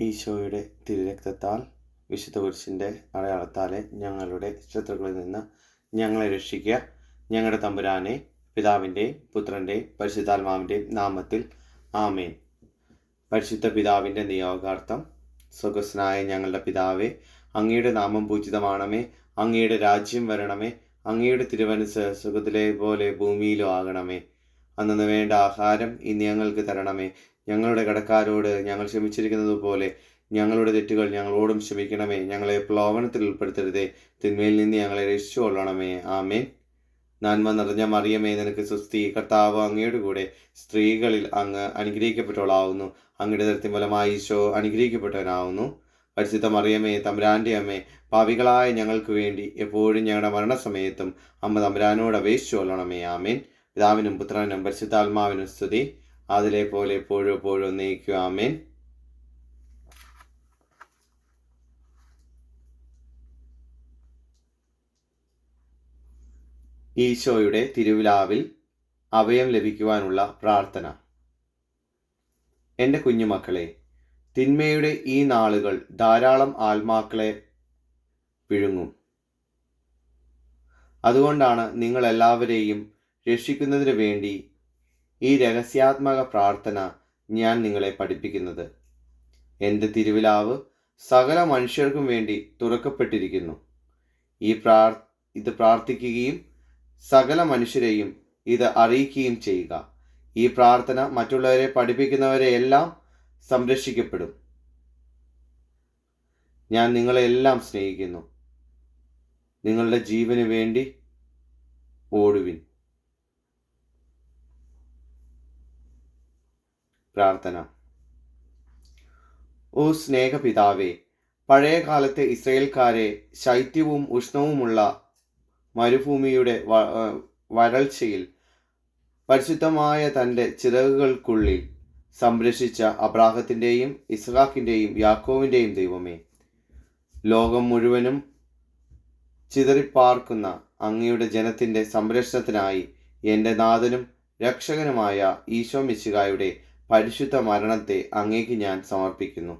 ഈശോയുടെ തിരുരക്തത്താൽ വിശുദ്ധ കുരിശിൻ്റെ അടയാളത്താലെ ഞങ്ങളുടെ ശത്രുക്കളിൽ നിന്ന് ഞങ്ങളെ രക്ഷിക്കുക. ഞങ്ങളുടെ തമ്പുരാനെ, പിതാവിൻ്റെയും പുത്രൻ്റെയും പരിശുദ്ധാത്മാവിൻ്റെയും നാമത്തിൽ ആമേൻ. പരിശുദ്ധ പിതാവിൻ്റെ നിയോഗാർത്ഥം. സ്വർഗ്ഗസ്ഥനായ ഞങ്ങളുടെ പിതാവേ, അങ്ങയുടെ നാമം പൂജിതമാണമേ, അങ്ങയുടെ രാജ്യം വരണമേ, അങ്ങയുടെ തിരുമനസ്സ് സ്വർഗ്ഗത്തിലെ പോലെ ഭൂമിയിലും ആകണമേ. അന്നു വേണ്ട ആഹാരം ഇന്ന് ഞങ്ങൾക്ക് തരണമേ. ഞങ്ങളുടെ കടക്കാരോട് ഞങ്ങൾ ക്ഷമിച്ചിരിക്കുന്നത് പോലെ ഞങ്ങളുടെ തെറ്റുകൾ ഞങ്ങളോടും ക്ഷമിക്കണമേ. ഞങ്ങളെ പ്രലോഭനത്തിൽ ഉൾപ്പെടുത്തരുതേ, തിന്മയിൽ നിന്ന് ഞങ്ങളെ രക്ഷിച്ചുകൊള്ളണമേ. ആമേൻ. നന്മ നിറഞ്ഞ മറിയമേ, നിനക്ക് സ്വസ്തി, കർത്താവ് അങ്ങയുടെ കൂടെ, സ്ത്രീകളിൽ അങ്ങ് അനുഗ്രഹിക്കപ്പെട്ടവളാവുന്നു. അങ്ങയുടെ ദൃത്തിൻ ഫലമായി ഈശോ അനുഗ്രഹിക്കപ്പെട്ടവനാവുന്നു. പരിശുദ്ധ മറിയമേ, തമ്പുരാൻ്റെ അമ്മേ, പാപികളായ ഞങ്ങൾക്ക് വേണ്ടി എപ്പോഴും ഞങ്ങളുടെ മരണസമയത്തും അമ്മ തമ്പുരാനോട് അപേക്ഷിച്ചു കൊള്ളണമേ. ആമേൻ. പിതാവിനും പുത്രനും പരിശുദ്ധാത്മാവിനും സ്തുതി, അതിലെ പോലെ എപ്പോഴും എപ്പോഴും എന്നേക്കും. ആമേൻ. ഈശോയുടെ തിരുവിലാവിൽ അഭയം ലഭിക്കുവാനുള്ള പ്രാർത്ഥന. എൻ്റെ കുഞ്ഞുമക്കളെ, തിന്മയുടെ ഈ നാളുകൾ ധാരാളം ആത്മാക്കളെ വിഴുങ്ങും. അതുകൊണ്ടാണ് നിങ്ങളെല്ലാവരെയും രക്ഷിക്കുന്നതിന് വേണ്ടി ഈ രഹസ്യാത്മക പ്രാർത്ഥന ഞാൻ നിങ്ങളെ പഠിപ്പിക്കുന്നത്. എൻ്റെ തിരുവിലാവ് സകല മനുഷ്യർക്കും വേണ്ടി തുറക്കപ്പെട്ടിരിക്കുന്നു. ഇത് പ്രാർത്ഥിക്കുകയും സകല മനുഷ്യരെയും ഇത് അറിയിക്കുകയും ചെയ്യുക. ഈ പ്രാർത്ഥന മറ്റുള്ളവരെ പഠിപ്പിക്കുന്നവരെ എല്ലാം സംരക്ഷിക്കപ്പെടും. ഞാൻ നിങ്ങളെല്ലാം സ്നേഹിക്കുന്നു. നിങ്ങളുടെ ജീവന് വേണ്ടി ഓടുവിൻ. പ്രാർത്ഥന. ഓ സ്നേഹപിതാവേ, പഴയ കാലത്തെ ഇസ്രായേൽക്കാരെ ശൈത്യവും ഉഷ്ണവുമുള്ള മരുഭൂമിയുടെ വരൾച്ചയിൽ പരിശുദ്ധമായ തൻ്റെ ചിറകുകൾക്കുള്ളിൽ സംരക്ഷിച്ച അബ്രാഹത്തിൻ്റെയും ഇസ്ഹാക്കിൻ്റെയും യാക്കോവിൻ്റെയും ദൈവമേ, ലോകം മുഴുവനും ചിതറിപ്പാർക്കുന്ന അങ്ങയുടെ ജനത്തിൻ്റെ സംരക്ഷണത്തിനായി എൻ്റെ നാഥനും രക്ഷകനുമായ ഈശോ മിശിഹായുടെ പരിശുദ്ധ മരണത്തെ അങ്ങേക്ക് ഞാൻ സമർപ്പിക്കുന്നു.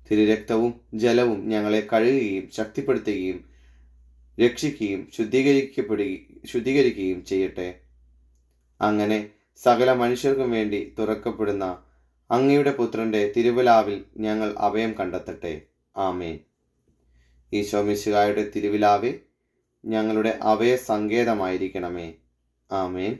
തിരുരക്തവും ജലവും ഞങ്ങളെ കഴുകുകയും ശക്തിപ്പെടുത്തുകയും രക്ഷിക്കുകയും ശുദ്ധീകരിക്കുകയും ചെയ്യട്ടെ. അങ്ങനെ സകല മനുഷ്യർക്കും വേണ്ടി തുറക്കപ്പെടുന്ന അങ്ങയുടെ പുത്രൻ്റെ തിരുവിലാവിൽ ഞങ്ങൾ അഭയം കണ്ടെത്തട്ടെ. ആമേൻ. ഈശോ മിശിഹായുടെ തിരുവിലാവേ, ഞങ്ങളുടെ അഭയ സങ്കേതമായിരിക്കണമേ. ആമേൻ.